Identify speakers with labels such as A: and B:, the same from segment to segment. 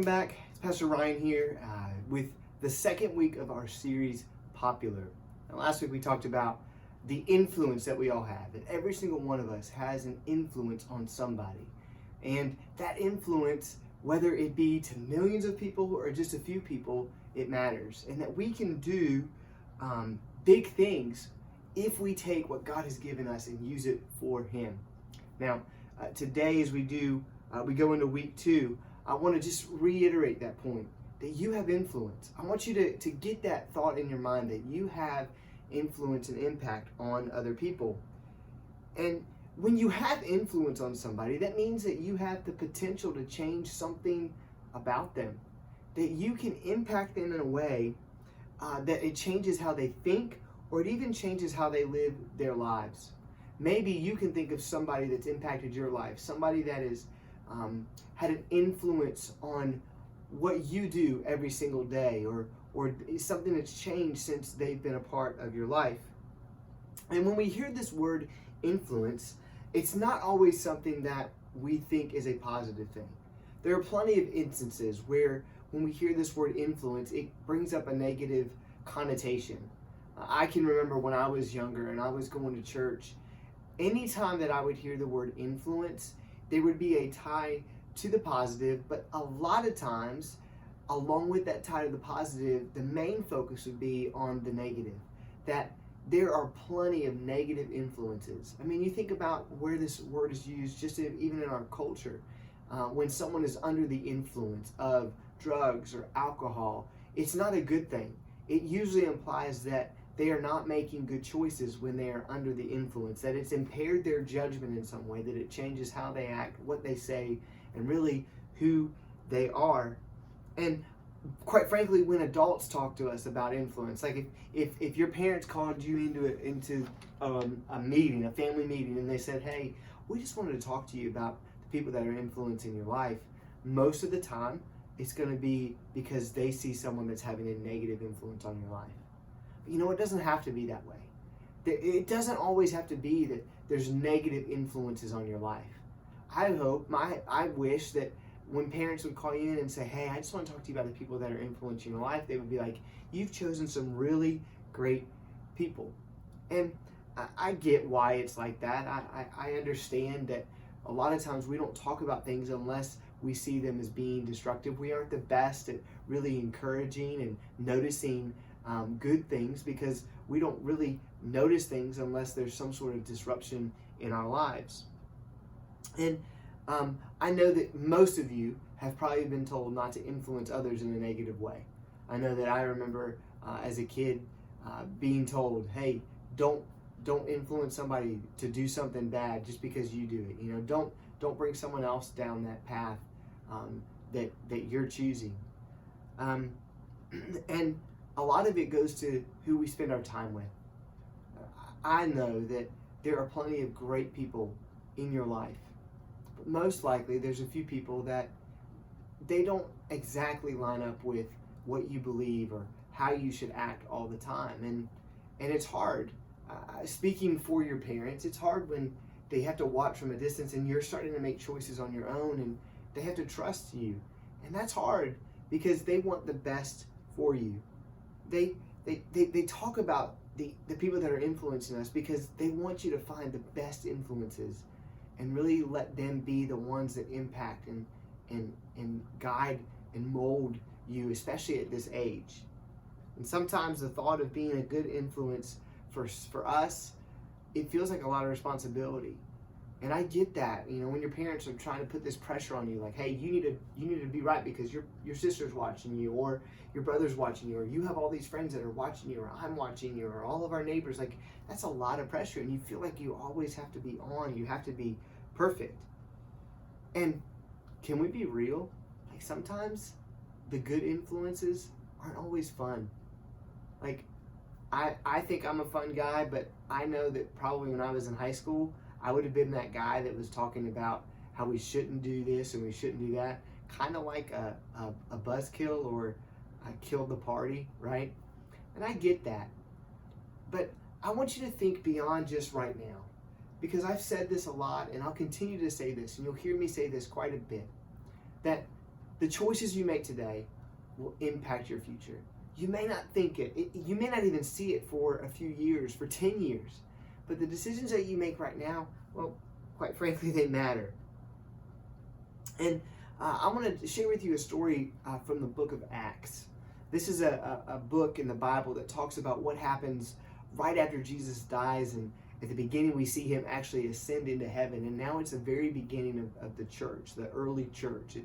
A: back. It's Pastor Ryan here with the second week of our series, Popular. Now, last week we talked about the influence that we all have, that every single one of us has an influence on somebody. And that influence, whether it be to millions of people or just a few people, it matters. And that we can do big things if we take what God has given us and use it for Him. Now, today as we go into week 2, I want to just reiterate that point, that you have influence. I want you to get that thought in your mind that you have influence and impact on other people. And when you have influence on somebody, that means that you have the potential to change something about them, that you can impact them in a way that it changes how they think, or it even changes how they live their lives. Maybe you can think of somebody that's impacted your life, somebody that is had an influence on what you do every single day, or something that's changed since they've been a part of your life. And when we hear this word influence, it's not always something that we think is a positive thing. There are plenty of instances where when we hear this word influence, it brings up a negative connotation. I can remember when I was younger and I was going to church, anytime that I would hear the word influence, there would be a tie to the positive, but a lot of times, along with that tie to the positive, the main focus would be on the negative. That there are plenty of negative influences. I mean, you think about where this word is used, just even in our culture. When someone is under the influence of drugs or alcohol, it's not a good thing. It usually implies that they are not making good choices when they are under the influence, that it's impaired their judgment in some way, that it changes how they act, what they say, and really who they are. And quite frankly, when adults talk to us about influence, like if your parents called you into a meeting, a family meeting, and they said, hey, we just wanted to talk to you about the people that are influencing your life, most of the time, it's going to be because they see someone that's having a negative influence on your life. You know, it doesn't have to be that way. It doesn't always have to be that there's negative influences on your life. I wish that when parents would call you in and say, hey, I just want to talk to you about the people that are influencing your life, they would be like, you've chosen some really great people. And I get why it's like that. I understand that a lot of times we don't talk about things unless we see them as being destructive. We aren't the best at really encouraging and noticing good things, because we don't really notice things unless there's some sort of disruption in our lives. And I know that most of you have probably been told not to influence others in a negative way. I know that I remember as a kid being told, hey, don't influence somebody to do something bad just because you do it. You know, don't bring someone else down that path that you're choosing. And a lot of it goes to who we spend our time with. I know that there are plenty of great people in your life, but most likely there's a few people that they don't exactly line up with what you believe or how you should act all the time. And it's hard. Speaking for your parents, it's hard when they have to watch from a distance and you're starting to make choices on your own, and they have to trust you. And that's hard because they want the best for you. They talk about the people that are influencing us because they want you to find the best influences and really let them be the ones that impact and guide and mold you, especially at this age. And sometimes the thought of being a good influence for us, it feels like a lot of responsibility. And I get that, you know, when your parents are trying to put this pressure on you, like, hey, you need to be right because your sister's watching you, or your brother's watching you, or you have all these friends that are watching you, or I'm watching you, or all of our neighbors. Like, that's a lot of pressure, and you feel like you always have to be on, you have to be perfect. And can we be real? Like, sometimes the good influences aren't always fun. Like, I think I'm a fun guy, but I know that probably when I was in high school, I would have been that guy that was talking about how we shouldn't do this and we shouldn't do that, kind of like a buzzkill or a kill the party, right? And I get that. But I want you to think beyond just right now, because I've said this a lot and I'll continue to say this, and you'll hear me say this quite a bit, that The choices you make today will impact your future. You may not think it. You may not even see it for a few years, for 10 years. But the decisions that you make right now, well, quite frankly, they matter. And I want to share with you a story from the book of Acts. This is a book in the Bible that talks about what happens right after Jesus dies, and at the beginning we see him actually ascend into heaven, and now it's the very beginning of the church, the early church.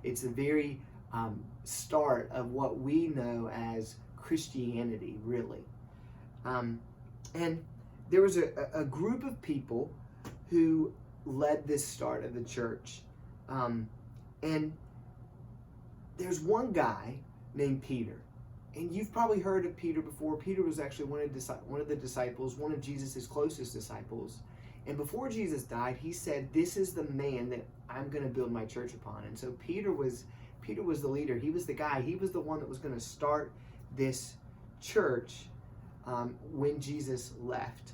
A: It's the very start of what we know as Christianity, really. And there was a group of people who led this start of the church. And there's one guy named Peter. And you've probably heard of Peter before. Peter was actually one of the disciples, one of Jesus' closest disciples. And before Jesus died, he said, "This is the man that I'm going to build my church upon." And so Peter was the leader. He was the guy. He was the one that was going to start this church when Jesus left.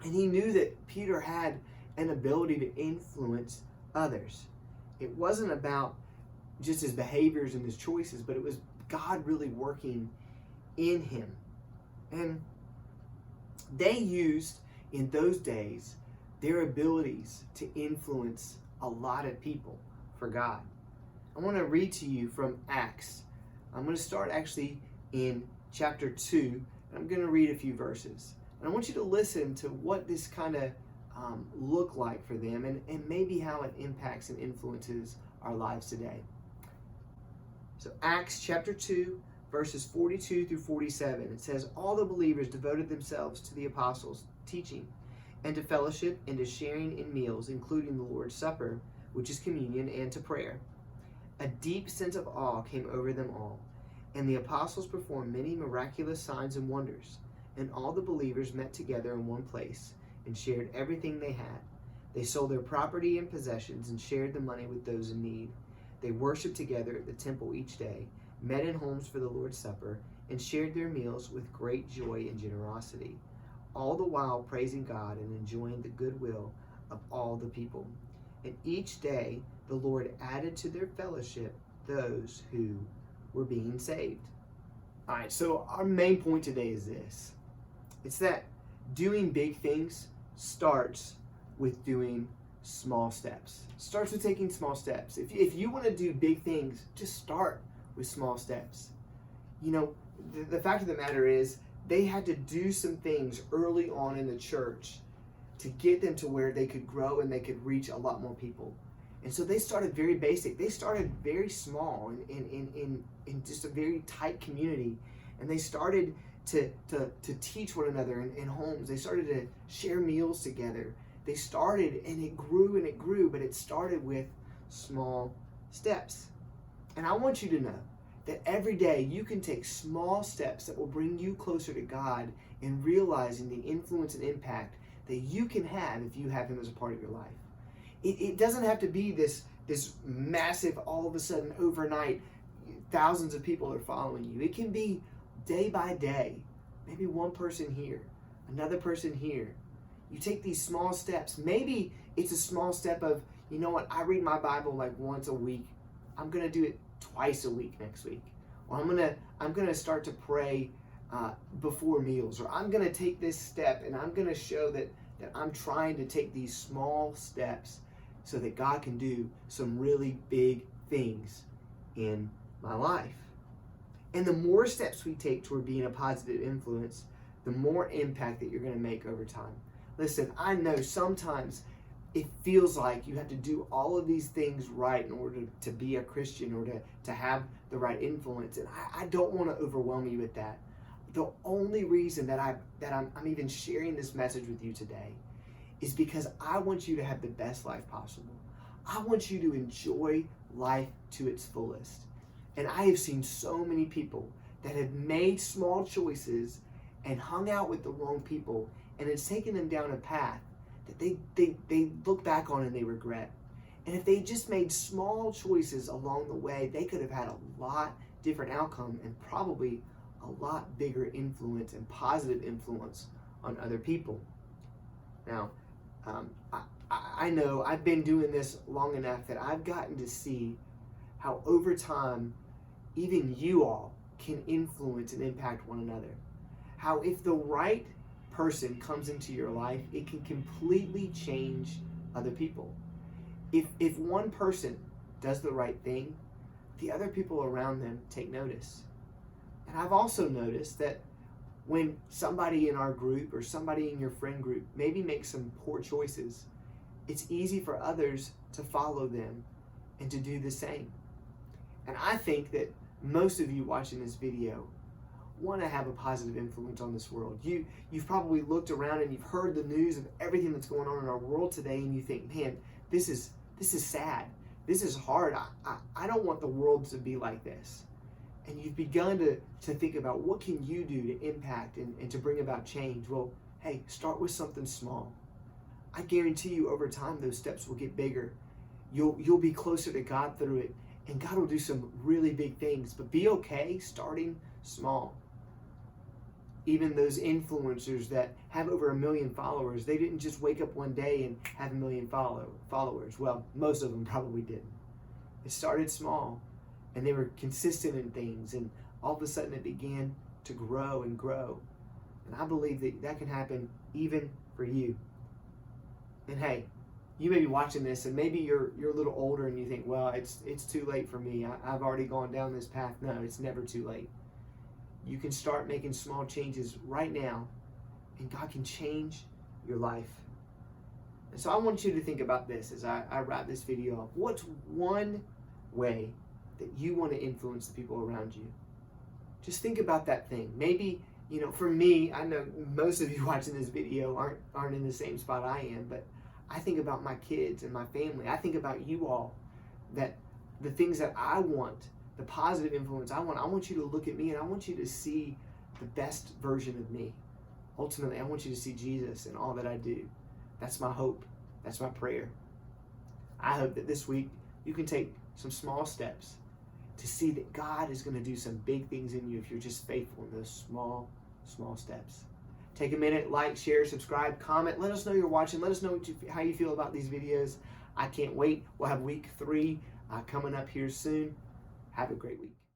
A: And he knew that Peter had an ability to influence others. It wasn't about just his behaviors and his choices, but it was God really working in him. And they used, in those days, their abilities to influence a lot of people for God. I want to read to you from Acts. I'm going to start actually in chapter 2, and I'm going to read a few verses. And I want you to listen to what this kind of look like for them, and maybe how it impacts and influences our lives today. So Acts chapter 2, verses 42 through 47, it says, "All the believers devoted themselves to the apostles' teaching, and to fellowship, and to sharing in meals, including the Lord's Supper, which is communion, and to prayer. A deep sense of awe came over them all, and the apostles performed many miraculous signs and wonders. And all the believers met together in one place, and shared everything they had. They sold their property and possessions, and shared the money with those in need. They worshiped together at the temple each day, met in homes for the Lord's Supper, and shared their meals with great joy and generosity, all the while praising God and enjoying the goodwill of all the people. And each day the Lord added to their fellowship those who were being saved." All right, so our main point today is this. It's that doing big things starts with doing small steps. Starts with taking small steps. If you want to do big things, just start with small steps. You know, the fact of the matter is, they had to do some things early on in the church to get them to where they could grow and they could reach a lot more people. And so they started very basic. They started very small in just a very tight community. And they started to teach one another in homes. They started to share meals together. They started, and it grew, but it started with small steps. And I want you to know that every day you can take small steps that will bring you closer to God and realizing the influence and impact that you can have if you have Him as a part of your life. It doesn't have to be this massive, all of a sudden, overnight, thousands of people are following you. It can be day by day. Maybe one person here, another person here. You take these small steps. Maybe it's a small step of, you know what, I read my Bible like once a week. I'm going to do it twice a week next week. Or I'm gonna start to pray before meals. Or I'm going to take this step and I'm going to show that I'm trying to take these small steps so that God can do some really big things in my life. And the more steps we take toward being a positive influence, the more impact that you're going to make over time. Listen, I know sometimes it feels like you have to do all of these things right in order to be a Christian or to have the right influence. And I don't want to overwhelm you with that. The only reason that I'm even sharing this message with you today is because I want you to have the best life possible. I want you to enjoy life to its fullest. And I have seen so many people that have made small choices and hung out with the wrong people, and it's taken them down a path that they look back on and they regret. And if they just made small choices along the way, they could have had a lot different outcome and probably a lot bigger influence and positive influence on other people. Now, I know I've been doing this long enough that I've gotten to see how over time, even you all can influence and impact one another. How if the right person comes into your life, it can completely change other people. If one person does the right thing, the other people around them take notice. And I've also noticed that when somebody in our group or somebody in your friend group maybe makes some poor choices, it's easy for others to follow them and to do the same. And I think that most of you watching this video want to have a positive influence on this world. You've probably looked around and you've heard the news of everything that's going on in our world today, and you think, man, this is sad. This is hard. I don't want the world to be like this. And you've begun to think about what can you do to impact and to bring about change. Well, hey, start with something small. I guarantee you over time those steps will get bigger. You'll be closer to God through it, and God will do some really big things. But be okay starting small. Even those influencers that have over 1 million followers, they didn't just wake up one day and have 1 million followers. Well, most of them probably didn't. It started small, and they were consistent in things, and all of a sudden it began to grow and grow. And I believe that can happen even for you. And hey, you may be watching this, and maybe you're a little older, and you think, well, it's too late for me. I've already gone down this path. No, it's never too late. You can start making small changes right now, and God can change your life. And so I want you to think about this as I wrap this video up. What's one way that you want to influence the people around you? Just think about that thing. Maybe, for me, I know most of you watching this video aren't in the same spot I am, but I think about my kids and my family. I think about you all, that the things that I want, the positive influence I want you to look at me, and I want you to see the best version of me. Ultimately, I want you to see Jesus in all that I do. That's my hope. That's my prayer. I hope that this week you can take some small steps to see that God is going to do some big things in you if you're just faithful in those small steps. Take a minute, like, share, subscribe, comment. Let us know you're watching. Let us know how you feel about these videos. I can't wait. We'll have week 3 coming up here soon. Have a great week.